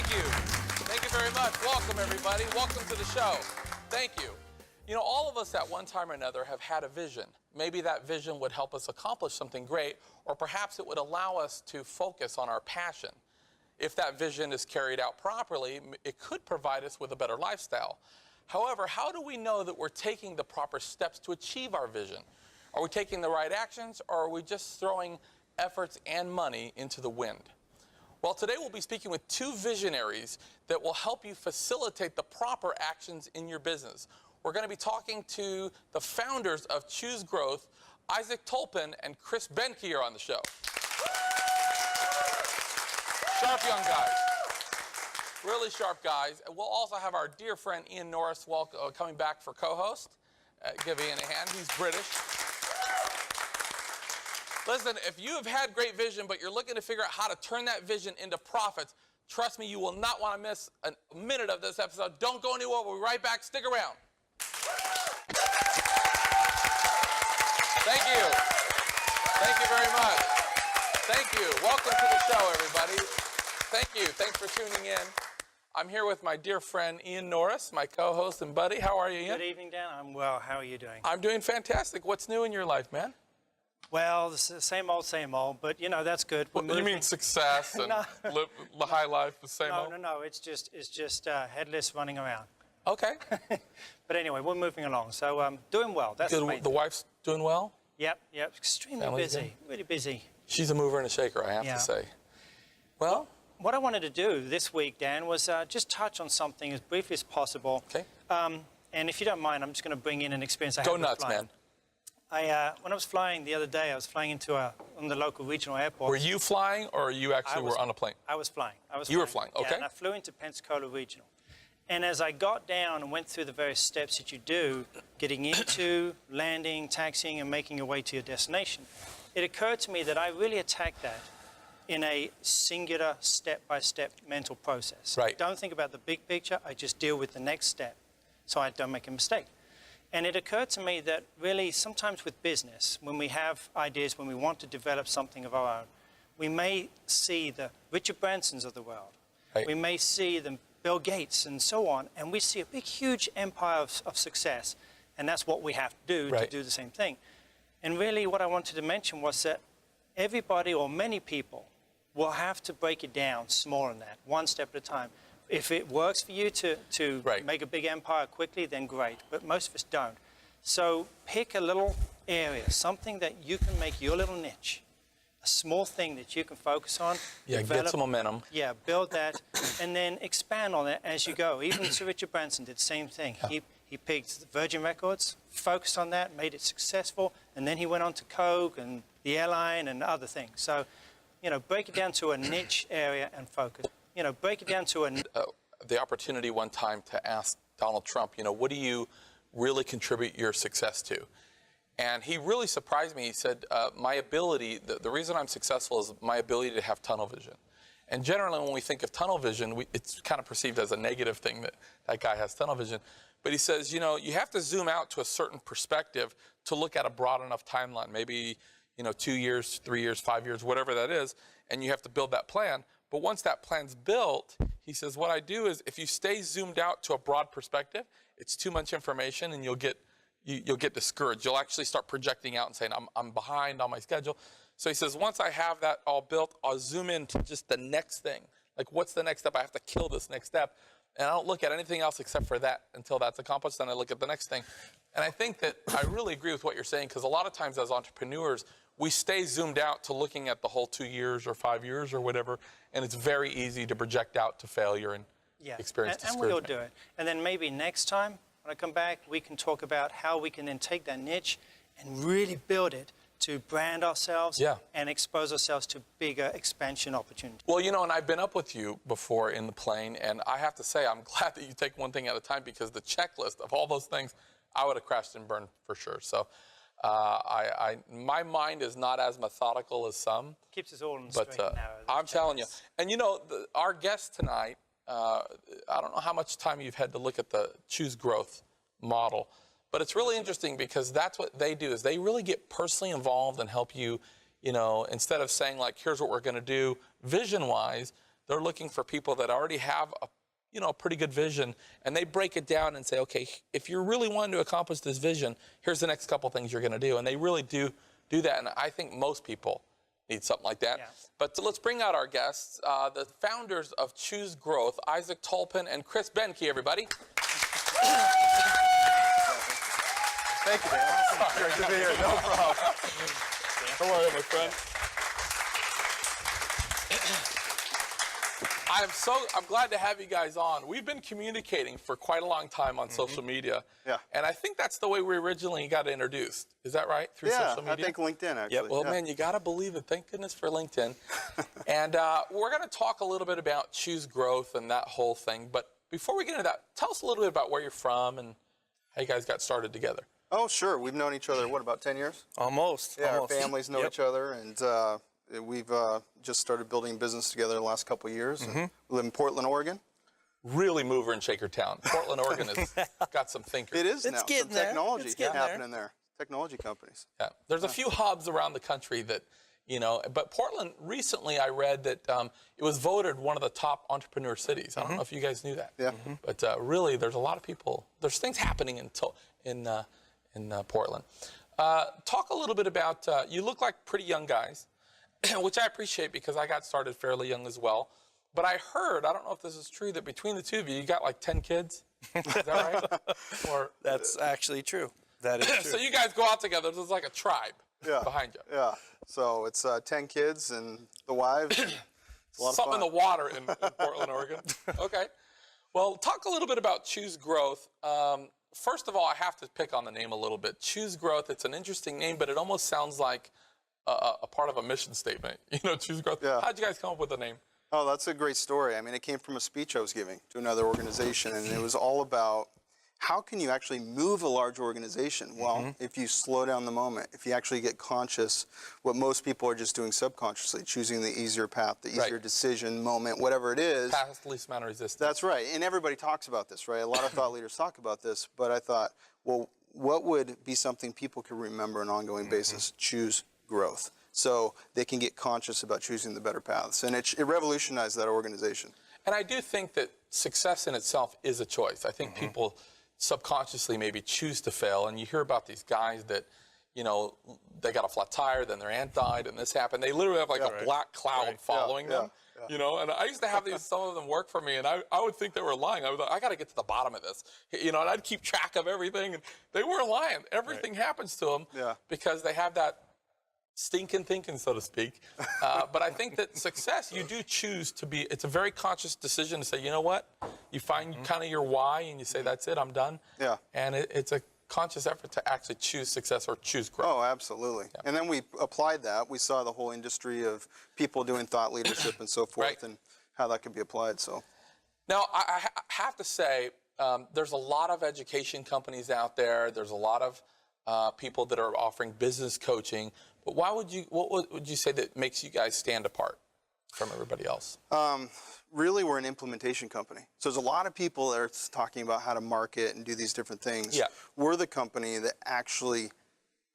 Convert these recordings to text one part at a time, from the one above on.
Thank you. Thank you very much. Welcome, everybody. Welcome to the show. Thank you. You know, all of us at one time or another have had a vision. Maybe that vision would help us accomplish something great, or perhaps it would allow us to focus on our passion. If that vision is carried out properly, it could provide us with a better lifestyle. However, how do we know that we're taking the proper steps to achieve our vision? Are we taking the right actions, or are we just throwing efforts and money into the wind? Well, today we'll be speaking with two visionaries that will help you facilitate the proper actions in your business. We're going to be talking to the founders of Choose Growth. Isaac Toplin and Chris Behnke are on the show. Sharp young guys. Really sharp guys. We'll also have our dear friend Ian Norris coming back for co-host. Give Ian a hand. He's British. Listen, if you have had great vision, but you're looking to figure out how to turn that vision into profits, trust me, you will not want to miss a minute of this episode. Don't go anywhere. We'll be right back. Stick around. Thank you. Thank you very much. Thank you. Welcome to the show, everybody. Thank you. Thanks for tuning in. I'm here with my dear friend Ian Norris, my co-host and buddy. How are you, Ian? Good evening, Dan. I'm well. How are you doing? I'm doing fantastic. What's new in your life, man? Well, the same old, but you know, that's good. You mean success and the high life, the same old? No. It's just headless running around. Okay. But anyway, we're moving along. So doing well. That's the main thing. The wife's doing well? Yep. Extremely Family's busy. good? Really busy. She's a mover and a shaker, I have to say. Well, what I wanted to do this week, Dan, was just touch on something as briefly as possible. Okay. And if you don't mind, I'm just going to bring in an experience I had Go with nuts, flying. man. When I was flying the other day, I was flying into on the local regional airport. Were you flying, or you actually were on a plane? I was flying. You were flying, okay. Yeah, and I flew into Pensacola Regional. And as I got down and went through the various steps that you do, getting into, landing, taxiing, and making your way to your destination, it occurred to me that I really attacked that in a singular, step-by-step mental process. Right. I don't think about the big picture. I just deal with the next step so I don't make a mistake. And it occurred to me that really sometimes with business, when we have ideas, when we want to develop something of our own, we may see the Richard Bransons of the world. Right. We may see the Bill Gates and so on, and we see a big, huge empire of success. And that's what we have to do to do the same thing. And really what I wanted to mention was that everybody or many people will have to break it down smaller than that, one step at a time. If it works for you to make a big empire quickly, then great. But most of us don't. So pick a little area, something that you can make your little niche, a small thing that you can focus on. Yeah, develop, get some momentum. Yeah, build that, and then expand on it as you go. Even Sir Richard Branson did the same thing. Yeah. He picked the Virgin Records, focused on that, made it successful, and then he went on to Coke and the airline and other things. So, you know, break it down to a niche area and focus. You know, break it down to the opportunity one time to ask Donald Trump, you know, what do you really contribute your success to? And he really surprised me. He said, my ability, the reason I'm successful is my ability to have tunnel vision. And generally when we think of tunnel vision, it's kind of perceived as a negative thing that that guy has tunnel vision. But he says, you know, you have to zoom out to a certain perspective to look at a broad enough timeline, maybe, you know, 2 years, 3 years, 5 years, whatever that is, and you have to build that plan. But once that plan's built, he says, what I do is if you stay zoomed out to a broad perspective, it's too much information and you'll get discouraged. You'll actually start projecting out and saying, I'm behind on my schedule. So he says, once I have that all built, I'll zoom in to just the next thing. Like, what's the next step? I have to kill this next step. And I don't look at anything else except for that until that's accomplished. Then I look at the next thing. And I think that I really agree with what you're saying, because a lot of times as entrepreneurs, we stay zoomed out to looking at the whole 2 years or 5 years or whatever, and it's very easy to project out to failure and experience discouragement. And we'll do it. And then maybe next time when I come back, we can talk about how we can then take that niche and really build it to brand ourselves and expose ourselves to bigger expansion opportunities. Well, you know, and I've been up with you before in the plane, and I have to say I'm glad that you take one thing at a time, because the checklist of all those things, I would have crashed and burned for sure. So my mind is not as methodical as some. Keeps us all in the straight and narrow. I'm telling you. And you know, our guest tonight, I don't know how much time you've had to look at the Choose Growth model, but it's really interesting because that's what they do, is they really get personally involved and help you, you know, instead of saying like, here's what we're going to do vision-wise, They're looking for people that already have a pretty good vision, and they break it down and say, okay, if you're really wanting to accomplish this vision, here's the next couple things you're going to do. And they really do that, and I think most people need something like that. Yeah. But let's bring out our guests, the founders of Choose Growth, Isaac Toplin and Chris Behnke, everybody. Thank you, man. Great to be here. No problem. How are you, my friend? I'm glad to have you guys on. We've been communicating for quite a long time on social media. Yeah. And I think that's the way we originally got introduced. Is that right? Through social media? I think LinkedIn, actually. Yeah, well, man, you got to believe it. Thank goodness for LinkedIn. And we're going to talk a little bit about Choose Growth and that whole thing. But before we get into that, tell us a little bit about where you're from and how you guys got started together. Oh, sure. We've known each other, what, about 10 years? Almost. Yeah, almost. our families know each other, and we've just started building business together the last couple of years. And we live in Portland, Oregon. Really mover and shaker town. Portland, Oregon has got some thinkers. It is It's now. getting Some there. technology It's getting happening there. Technology companies. Yeah. There's a few hubs around the country that, but Portland, recently I read that it was voted one of the top entrepreneur cities. I don't know if you guys knew that. Yeah. But really, there's a lot of people, there's things happening in Portland. Talk a little bit about, you look like pretty young guys, which I appreciate because I got started fairly young as well. But I heard, I don't know if this is true, that between the two of you, you got like 10 kids. Is that right? Or, That's actually true. That is true. so you guys go out together. There's like a tribe behind you. Yeah. So it's 10 kids and the wives. It's a lot Something of in fun. the water in Portland, Oregon. Okay. Well, talk a little bit about Choose Growth. First of all, I have to pick on the name a little bit. Choose Growth, it's an interesting name, but it almost sounds like a part of a mission statement. Choose Growth. Yeah. How'd you guys come up with the name? Oh, that's a great story. I mean, it came from a speech I was giving to another organization, and it was all about how can you actually move a large organization? Well, if you slow down the moment, if you actually get conscious, what most people are just doing subconsciously, choosing the easier path, the easier decision, moment, whatever it is. Path least amount of resistance. That's right. And everybody talks about this, right? A lot of thought leaders talk about this, but I thought, well, what would be something people could remember on an ongoing basis? Choose growth. So they can get conscious about choosing the better paths. And it revolutionized that organization. And I do think that success in itself is a choice. I think people subconsciously maybe choose to fail. And you hear about these guys that, they got a flat tire, then their aunt died, and this happened. They literally have like a black cloud following them. And I used to have some of them work for me, and I would think they were lying. I was like, I got to get to the bottom of this. And I'd keep track of everything, and they weren't lying. Everything happens to them because they have that stinking thinking, so to speak. But I think that success, you do choose to be, it's a very conscious decision to say, you know what? You find kind of your why and you say, that's it, I'm done. Yeah. And it's a conscious effort to actually choose success or choose growth. Oh, absolutely. Yeah. And then we applied that. We saw the whole industry of people doing thought leadership and so forth and how that could be applied. So now I have to say, there's a lot of education companies out there. There's a lot of people that are offering business coaching. But what would you say that makes you guys stand apart from everybody else? Really, we're an implementation company. So there's a lot of people that are talking about how to market and do these different things. Yeah. We're the company that actually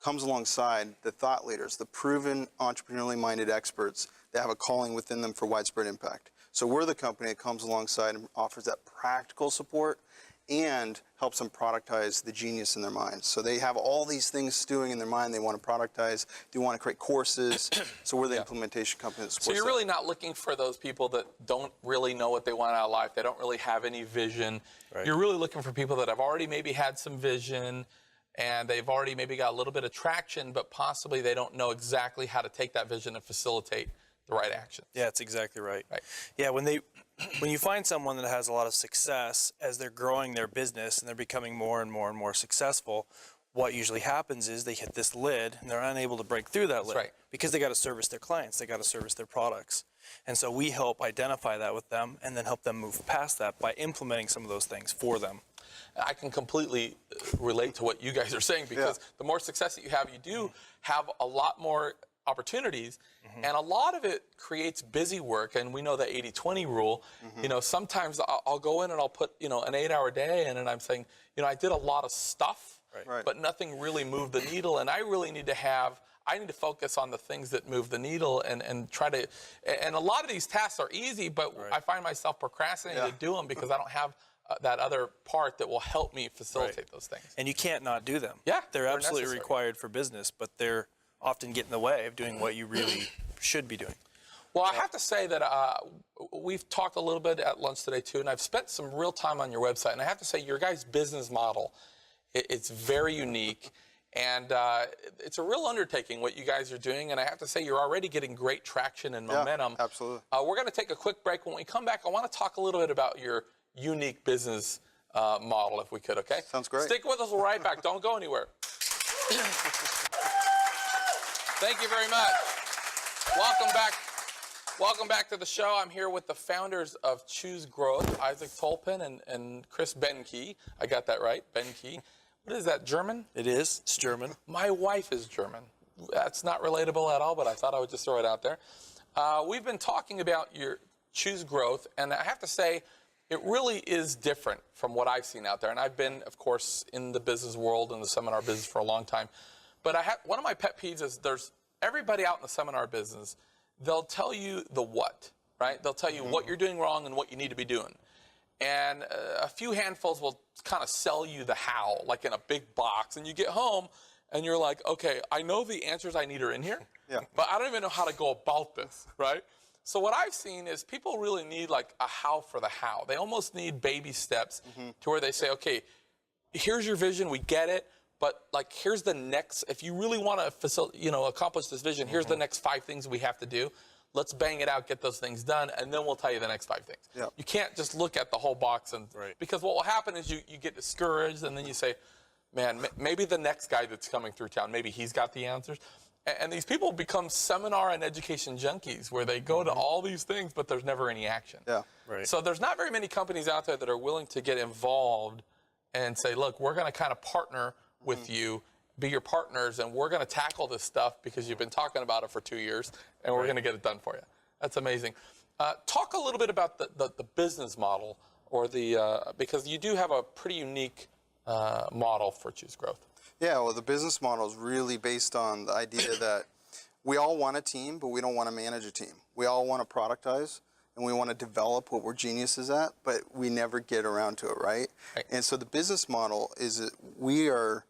comes alongside the thought leaders, the proven entrepreneurially minded experts that have a calling within them for widespread impact. So we're the company that comes alongside and offers that practical support and helps them productize the genius in their minds. So they have all these things stewing in their mind they want to productize. They want to create courses. So we're the implementation company that supports So you're really not looking for those people that don't really know what they want out of life. They don't really have any vision. Right. You're really looking for people that have already maybe had some vision and they've already maybe got a little bit of traction, but possibly they don't know exactly how to take that vision and facilitate the right action. Yeah, that's exactly right. Yeah, when you find someone that has a lot of success as they're growing their business and they're becoming more and more and more successful, what usually happens is they hit this lid and they're unable to break through that lid because they got to service their clients, they got to service their products. And so we help identify that with them and then help them move past that by implementing some of those things for them. I can completely relate to what you guys are saying because the more success that you do have a lot more opportunities, and a lot of it creates busy work, and we know the 80-20 rule. Sometimes I'll go in and I'll put an 8-hour day in, and I'm saying, I did a lot of stuff, but nothing really moved the needle, and I really need to have I need to focus on the things that move the needle and try to, and a lot of these tasks are easy, but I find myself procrastinating to do them because I don't have that other part that will help me facilitate those things. And you can't not do them. Yeah, they're absolutely necessary. required for business, but they're often get in the way of doing what you really should be doing. Well, I have to say that we've talked a little bit at lunch today too, and I've spent some real time on your website, and I have to say your guys' business model, it's very unique, and it's a real undertaking what you guys are doing, and I have to say you're already getting great traction and momentum. Yeah, absolutely. We're going to take a quick break. When we come back, I want to talk a little bit about your unique business model, if we could, okay? Sounds great. Stick with us. We'll be right back. Don't go anywhere. Thank you very much. Welcome back. Welcome back to the show. I'm here with the founders of Choose Growth, Isaac Toplin and Chris Behnke. I got that right, Behnke. What is that, German? It is. It's German. My wife is German. That's not relatable at all, but I thought I would just throw it out there. We've been talking about your Choose Growth, and I have to say, it really is different from what I've seen out there. And I've been, of course, in the business world and the seminar business for a long time. But one of my pet peeves is there's everybody out in the seminar business, they'll tell you the what, right? They'll tell you what you're doing wrong and what you need to be doing. And a few handfuls will kind of sell you the how, like in a big box. And you get home and you're like, okay, I know the answers I need are in here, but I don't even know how to go about this, right? So what I've seen is people really need like a how for the how. They almost need baby steps to where they say, okay, here's your vision, we get it, but like here's the next, if you really want to accomplish this vision, here's the next 5 things we have to do. Let's bang it out, get those things done, and then we'll tell you the next 5 things. Yep. You can't just look at the whole box because what will happen is you get discouraged and then you say, man, maybe the next guy that's coming through town, maybe he's got the answers. And these people become seminar and education junkies where they go to all these things, but there's never any action. Yeah. Right. So there's not very many companies out there that are willing to get involved and say, look, we're going to kind of partner with you, be your partners, and we're going to tackle this stuff because you've been talking about it for 2 years, and we're going to get it done for you. That's amazing. Talk a little bit about the business model, or because you do have a pretty unique model for Choose Growth. Yeah, well, the business model is really based on the idea that we all want a team, but we don't want to manage a team. We all want to productize, and we want to develop what we're geniuses at, but we never get around to it, right? And so the business model is that we are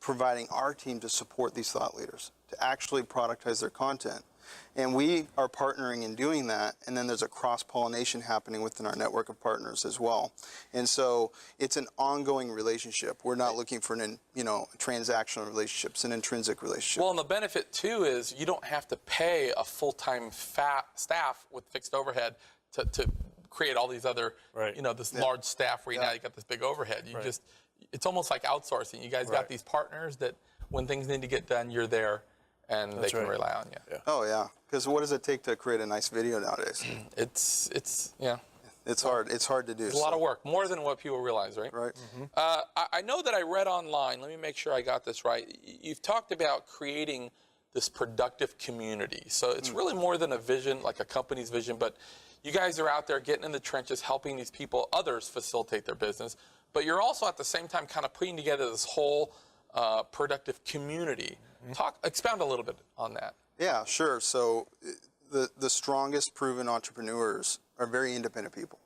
providing our team to support these thought leaders, to actually productize their content. And we are partnering in doing that, and then there's a cross-pollination happening within our network of partners as well. And so it's an ongoing relationship. We're not looking for a transactional relationship. It's an intrinsic relationship. Well, and the benefit, too, is you don't have to pay a full-time staff with fixed overhead to create all these other, this large staff where now you got this big overhead. It's almost like outsourcing. You guys got these partners that when things need to get done, you're there. And they can rely on you. Yeah. Oh yeah, because what does it take to create a nice video nowadays? It's hard. It's hard to do. It's a lot of work, more than what people realize, right? Right. I know that I read online. Let me make sure I got this right. You've talked about creating this productive community. So it's really more than a vision, like a company's vision, but you guys are out there getting in the trenches, helping these people, others facilitate their business. But you're also at the same time kind of putting together this whole productive community. Expound a little bit on that. Yeah, sure. So the strongest proven entrepreneurs are very independent people.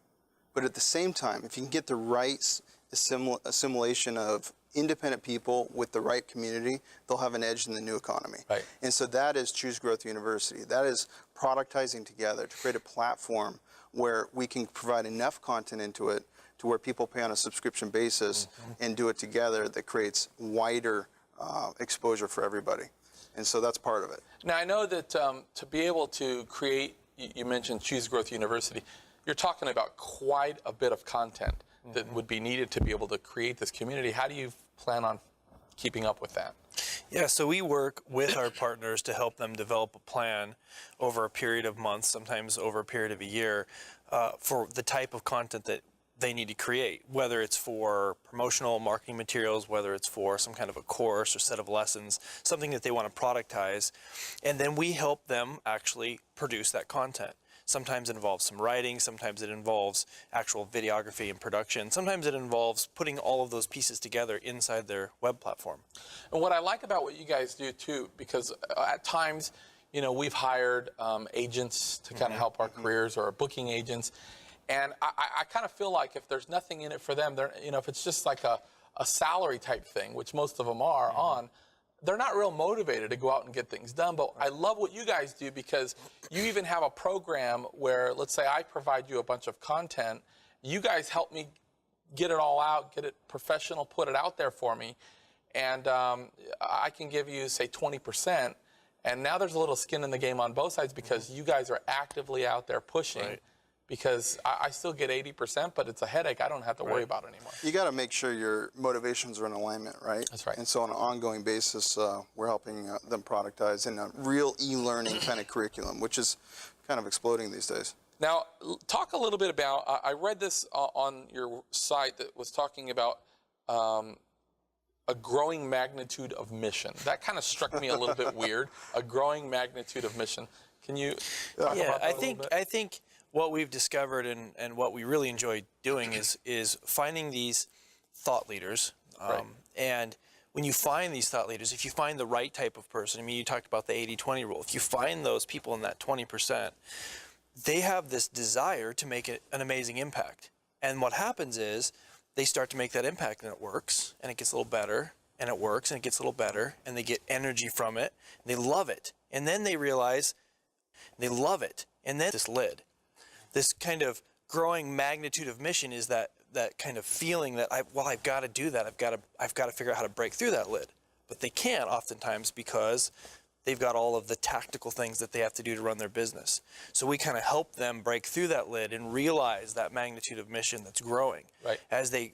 But at the same time, if you can get the right assimilation of independent people with the right community, they'll have an edge in the new economy. Right. And so that is Choose Growth University. That is productizing together to create a platform where we can provide enough content into it to where people pay on a subscription basis and do it together that creates wider exposure for everybody. And so that's part of it. Now, I know that to be able to create, you mentioned Choose Growth University, you're talking about quite a bit of content that would be needed to be able to create this community. How do you plan on keeping up with that? Yeah, so we work with our partners to help them develop a plan over a period of months, sometimes over a period of a year, for the type of content that they need to create, whether it's for promotional marketing materials, whether it's for some kind of a course or set of lessons, something that they want to productize. And then we help them actually produce that content. Sometimes it involves some writing. Sometimes it involves actual videography and production. Sometimes it involves putting all of those pieces together inside their web platform. And what I like about what you guys do too, because at times, you know, we've hired agents to kind of help our careers, or booking agents. And I kind of feel like if there's nothing in it for them, they're, you know, if it's just like a salary type thing, which most of them are on, they're not real motivated to go out and get things done. But I love what you guys do, because you even have a program where, let's say I provide you a bunch of content, you guys help me get it all out, get it professional, put it out there for me. And I can give you, say, 20%. And now there's a little skin in the game on both sides, because you guys are actively out there pushing. Right. Because I still get 80%, but it's a headache I don't have to worry about anymore. You got to make sure your motivations are in alignment, right? That's right. And so on an ongoing basis, we're helping them productize in a real e-learning kind of curriculum, which is kind of exploding these days. Now, talk a little bit about, I read this on your site that was talking about a growing magnitude of mission. That kind of struck me a little bit weird, a growing magnitude of mission. Can you talk about that a little bit? I think what we've discovered and what we really enjoy doing is finding these thought leaders. Right. And when you find these thought leaders, if you find the right type of person, I mean, you talked about the 80-20 rule. If you find those people in that 20%, they have this desire to make an amazing impact. And what happens is they start to make that impact, and it works, and it gets a little better, and it works, and it gets a little better, and they get energy from it. And they love it. And then they realize they love it. And then this lid. This kind of growing magnitude of mission is that kind of feeling that I've got to do that. I've got to figure out how to break through that lid. But they can't oftentimes, because they've got all of the tactical things that they have to do to run their business. So we kind of help them break through that lid and realize that magnitude of mission that's growing, right, as they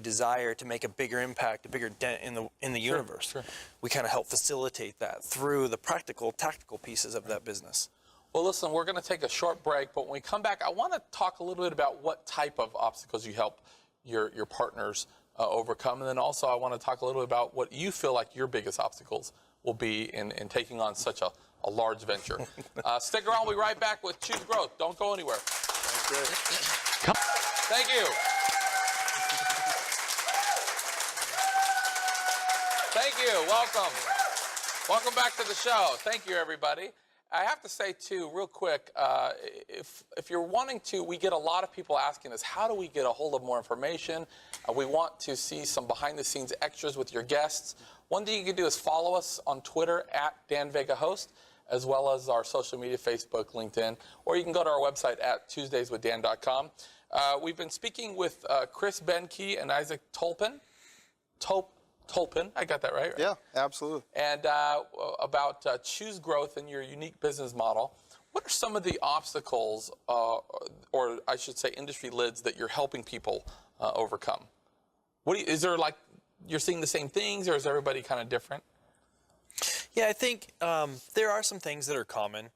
desire to make a bigger impact, a bigger dent in the universe. Sure. We kind of help facilitate that through the practical, tactical pieces of that business. Well, listen, we're going to take a short break, but when we come back, I want to talk a little bit about what type of obstacles you help your partners overcome. And then also I want to talk a little bit about what you feel like your biggest obstacles will be in taking on such a large venture. Stick around. We'll be right back with Choose Growth. Don't go anywhere. Thank you. Thank you. Welcome. Welcome back to the show. Thank you, everybody. I have to say, too, real quick, if you're wanting to, we get a lot of people asking us, how do we get a hold of more information? We want to see some behind-the-scenes extras with your guests. One thing you can do is follow us on Twitter @DanVegaHost, as well as our social media, Facebook, LinkedIn, or you can go to our website at tuesdayswithdan.com. We've been speaking with Chris Behnke and Isaac Toplin. Toplin, I got that right? Yeah, absolutely. And about Choose Growth and your unique business model. What are some of the obstacles, or I should say industry lids, that you're helping people overcome? Is there, like, you're seeing the same things, or is everybody kind of different? Yeah, I think there are some things that are common.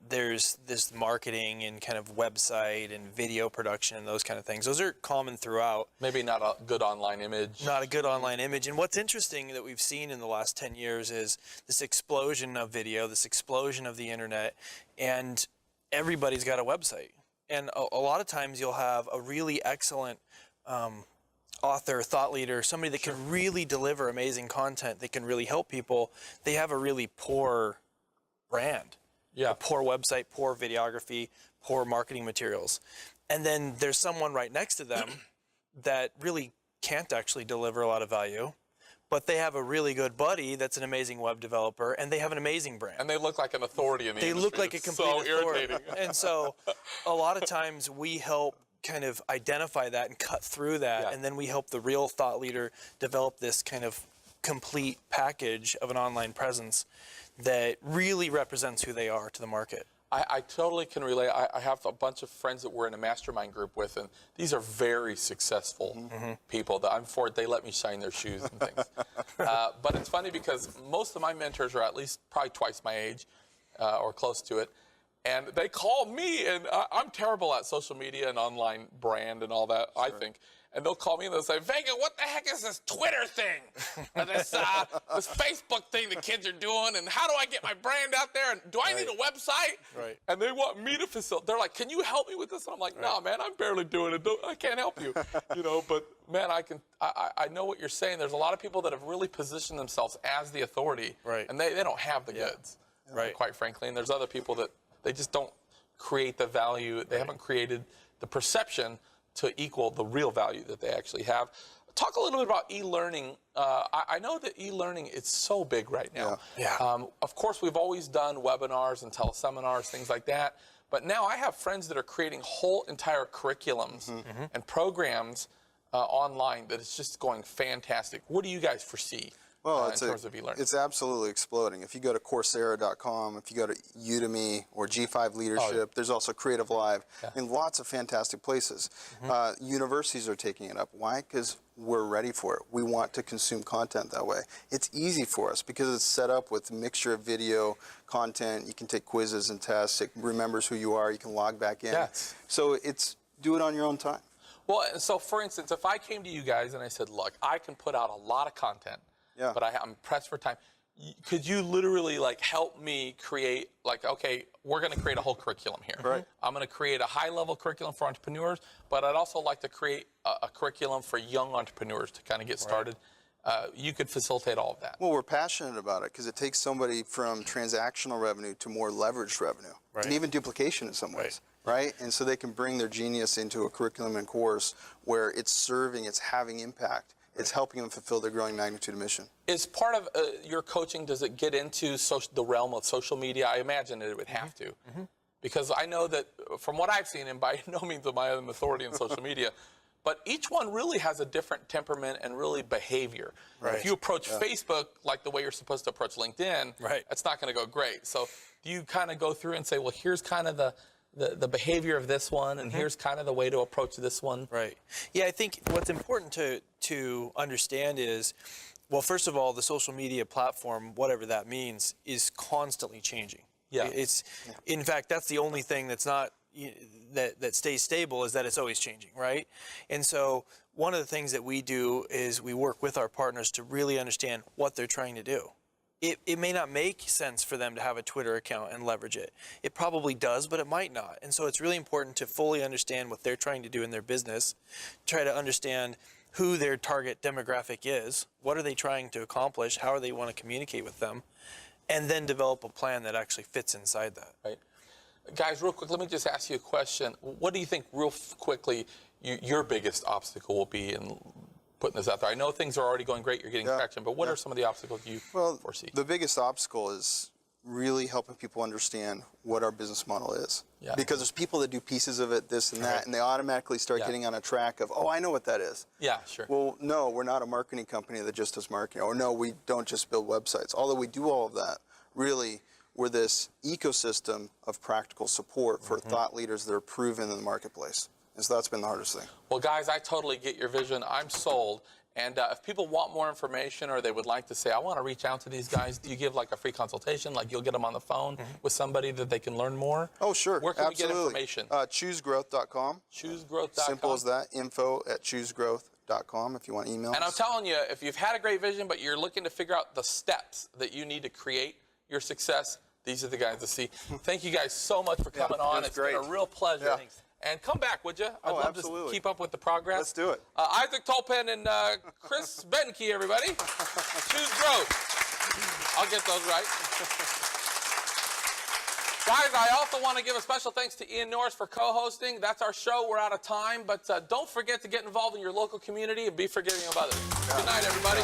There's this marketing and kind of website and video production and those kind of things. Those are common throughout. Maybe not a good online image. Not a good online image. And what's interesting that we've seen in the last 10 years is this explosion of video, this explosion of the internet, and everybody's got a website. And a lot of times you'll have a really excellent author, thought leader, somebody that can really deliver amazing content, that can really help people. They have a really poor brand. Yeah. A poor website, poor videography, poor marketing materials. And then there's someone right next to them that really can't actually deliver a lot of value, but they have a really good buddy that's an amazing web developer, and they have an amazing brand. And they look like an authority in the industry. They look like a complete authority. irritating. And so a lot of times we help kind of identify that and cut through that, and then we help the real thought leader develop this kind of complete package of an online presence that really represents who they are to the market. I totally can relate. I have a bunch of friends that we're in a mastermind group with, and these are very successful people that I'm for. They let me shine their shoes and things. But it's funny because most of my mentors are at least probably twice my age or close to it. And they call me, and I'm terrible at social media and online brand and all that, I think. And they'll call me and they'll say, Vega, what the heck is this Twitter thing? And this Facebook thing the kids are doing, and how do I get my brand out there? And do I need a website? Right. And they want me to facilitate. They're like, can you help me with this? And I'm like, no, man, I'm barely doing it. I can't help you. But man, I know what you're saying. There's a lot of people that have really positioned themselves as the authority, and they don't have the goods, quite frankly. And there's other people that they just don't create the value. They haven't created the perception to equal the real value that they actually have. Talk a little bit about e-learning. I know that e-learning is so big right now. Of course, we've always done webinars and teleseminars, things like that. But now I have friends that are creating whole entire curriculums and programs online that is just going fantastic. What do you guys foresee? Well, in terms of e-learning? It's absolutely exploding. If you go to Coursera.com, if you go to Udemy or G5 Leadership, there's also Creative Live, and lots of fantastic places. Universities are taking it up. Why? Because we're ready for it. We want to consume content that way. It's easy for us because it's set up with a mixture of video, content. You can take quizzes and tests. It remembers who you are. You can log back in. So do it on your own time. Well, so for instance, if I came to you guys and I said, look, I can put out a lot of content, but I'm pressed for time. Could you literally help me create okay, we're going to create a whole curriculum here. I'm going to create a high-level curriculum for entrepreneurs, but I'd also like to create a curriculum for young entrepreneurs to kind of get started. You could facilitate all of that. Well, we're passionate about it because it takes somebody from transactional revenue to more leveraged revenue, and even duplication in some ways. And so they can bring their genius into a curriculum and course where it's serving, it's having impact. It's helping them fulfill their growing magnitude of mission. Is part of your coaching, does it get into the realm of social media? I imagine that it would have to. Because I know that from what I've seen, and by no means am I an authority in social media, but each one really has a different temperament and really behavior. If you approach Facebook like the way you're supposed to approach LinkedIn, that's not going to go great. So do you kind of go through and say, well, here's kind of the behavior of this one, and here's kind of the way to approach this one? Yeah, I think what's important to understand is, well, first of all, the social media platform, whatever that means, is constantly changing. In fact, that's the only thing that's not that stays stable, is that it's always changing, right? And so one of the things that we do is we work with our partners to really understand what they're trying to do. It may not make sense for them to have a Twitter account and leverage it. It probably does, but it might not. And so it's really important to fully understand what they're trying to do in their business, try to understand who their target demographic is, what are they trying to accomplish, how do they want to communicate with them, and then develop a plan that actually fits inside that. Guys, real quick, let me just ask you a question. What do you think, real quickly, your biggest obstacle will be in putting this out there? I know things are already going great, you're getting traction, but what are some of the obstacles you foresee? The biggest obstacle is really helping people understand what our business model is. Because there's people that do pieces of it, this and that, and they automatically start getting on a track of, oh, I know what that is. Well, no, we're not a marketing company that just does marketing, or no, we don't just build websites. Although we do all of that, really, we're this ecosystem of practical support for thought leaders that are proven in the marketplace. And so that's been the hardest thing. Well, guys, I totally get your vision. I'm sold. And if people want more information, or they would like to say, I want to reach out to these guys, do you give a free consultation? You'll get them on the phone with somebody that they can learn more? Oh, sure. Where can we get information? ChooseGrowth.com. ChooseGrowth.com. Simple as that. info@choosegrowth.com if you want emails. And I'm telling you, if you've had a great vision, but you're looking to figure out the steps that you need to create your success, these are the guys to see. Thank you guys so much for coming on. It's been a real pleasure. And come back, would you? I'd love to keep up with the progress. Let's do it. Isaac Toplin and Chris Behnke, everybody. Choose growth. I'll get those right. Guys, I also want to give a special thanks to Ian Norris for co-hosting. That's our show. We're out of time. But don't forget to get involved in your local community and be forgiving of others. Good night, everybody.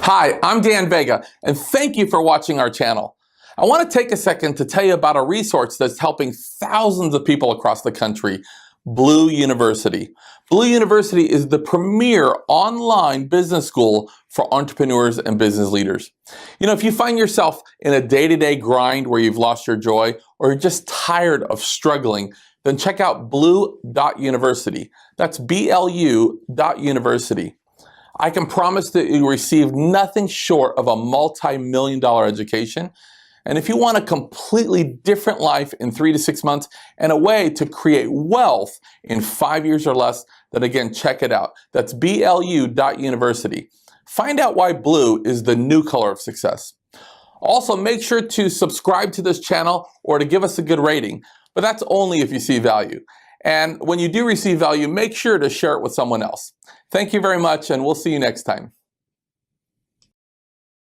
Hi, I'm Dan Vega, and thank you for watching our channel. I want to take a second to tell you about a resource that's helping thousands of people across the country, Blue University. Blue University is the premier online business school for entrepreneurs and business leaders. You know, if you find yourself in a day-to-day grind where you've lost your joy or you're just tired of struggling, then check out blue.university. That's BLU.university. I can promise that you receive nothing short of a multi-million-dollar education. And if you want a completely different life in 3 to 6 months and a way to create wealth in 5 years or less, then again, check it out. That's BLU.university. Find out why blue is the new color of success. Also, make sure to subscribe to this channel or to give us a good rating, but that's only if you see value. And when you do receive value, make sure to share it with someone else. Thank you very much, and we'll see you next time.